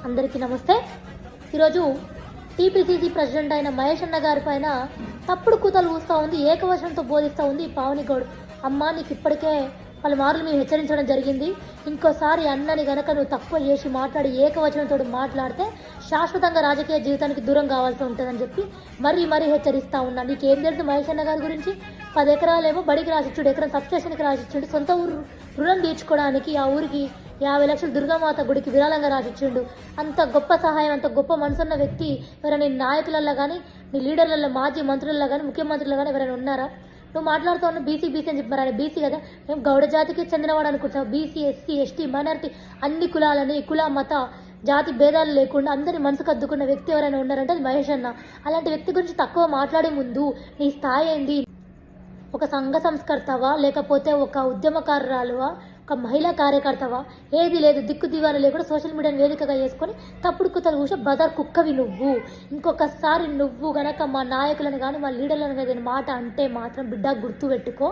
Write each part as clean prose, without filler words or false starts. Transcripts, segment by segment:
అందరికీ నమస్తే. ఈరోజు టీపీసీసీ ప్రెసిడెంట్ అయిన మహేష్ అన్న గారి పైన తప్పుడు కూతలు ఊస్తూ ఉంది, ఏకవచనంతో బోధిస్తూ ఉంది పావని గౌడ్. అమ్మ, నీకు ఇప్పటికే పలుమార్లు మేము హెచ్చరించడం జరిగింది. ఇంకోసారి అన్నని గనక నువ్వు తక్కువ చేసి మాట్లాడి ఏకవచనంతో మాట్లాడితే శాశ్వతంగా రాజకీయ జీవితానికి దూరం కావాల్సి ఉంటుందని చెప్పి మరీ హెచ్చరిస్తూ ఉన్నా. నీకేం తెలుసు మహేష్ అన్న గారి గురించి? 10 ఎకరాలేమో బడికి రాసిచ్చుడు, ఎకరం సబ్స్టేషన్కి రాసిచ్చుడు, సొంత ఊరు రుణం తీర్చుకోవడానికి ఆ ఊరికి 50 లక్షలు దుర్గామాత గుడికి విరాళంగా రాసిచ్చిండు. అంత గొప్ప సహాయం, అంత గొప్ప మనసున్న వ్యక్తి ఎవరైనా నీ నాయకులలో కానీ, నీ లీడర్లలో, మాజీ మంత్రులలో కానీ, ముఖ్యమంత్రులలో కానీ ఎవరైనా ఉన్నారా? నువ్వు మాట్లాడుతూ ఉన్న బీసీ అని చెప్పారు. ఆయన బీసీ కదా, మేము గౌడ జాతికి చెందినవాడు అనుకుంటున్నావు. బీసీ, ఎస్సీ, ఎస్టీ, మైనారిటీ అన్ని కులాలని, కుల మత జాతి భేదాలు లేకుండా అందరి మనసుకు అద్దుకున్న వ్యక్తి ఎవరైనా ఉన్నారంటే అది మహేష్ అన్న. అలాంటి వ్యక్తి గురించి తక్కువ మాట్లాడే ముందు నీ స్థాయి ఏంది? ఒక సంఘ సంస్కర్తవా, లేకపోతే ఒక ఉద్యమకారురాలువా, ఒక మహిళా కార్యకర్తవా? ఏది లేదు, దిక్కు దివాన లేకుండా సోషల్ మీడియాను వేదికగా చేసుకొని తప్పుడు కుతలు కూర్చో బజార్ కుక్కవి నువ్వు. ఇంకొకసారి నువ్వు గనక మా నాయకులను కానీ మా లీడర్లను కానీ మాట అంటే మాత్రం బిడ్డ గుర్తు పెట్టుకో.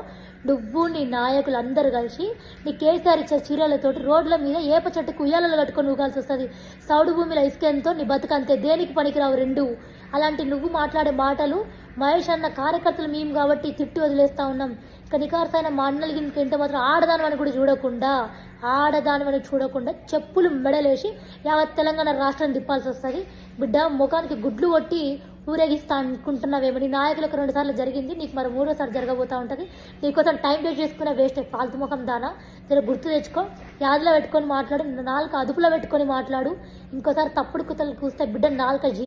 నువ్వు నీ నాయకులు అందరూ కలిసి నీ కేసీఆర్ ఇచ్చే చీరలతోటి రోడ్ల మీద ఏప చెట్టుకు ఉయ్యాలలో కట్టుకొని ఊగాల్సి వస్తుంది. సౌడు భూమిలో ఇసుకెంతో నీ బతుకంతే, దేనికి పనికిరావు రెండు. అలాంటి నువ్వు మాట్లాడే మాటలు మహేష్ అన్న కార్యకర్తలు మేము కాబట్టి తిట్టి వదిలేస్తూ ఉన్నాం. ఇక నికార్సైన మా అన్నలకి ఇంత మాత్రం ఆడదానమని కూడా చూడకుండా చెప్పులు మెడలేసి యావత్ తెలంగాణ రాష్ట్రం తిప్పాల్సి వస్తుంది. బిడ్డ, ముఖానికి గుడ్లు కొట్టి ఊరేగిస్తా అనుకుంటున్నావేమో. నీ నాయకులకు 2 సార్లు జరిగింది, నీకు మరి 3వ సారి జరగబోతూ ఉంటుంది. నీకోసం టైం వేస్ట్ చేసుకునే వేస్ట్ ఫాల్తు ముఖం దానా. జర గుర్తు తెచ్చుకో. యాదలో పెట్టుకొని మాట్లాడు, నాలుక అదుపులో పెట్టుకొని మాట్లాడు. ఇంకోసారి తప్పుడు కుతలు కూస్తే బిడ్డ నాలుక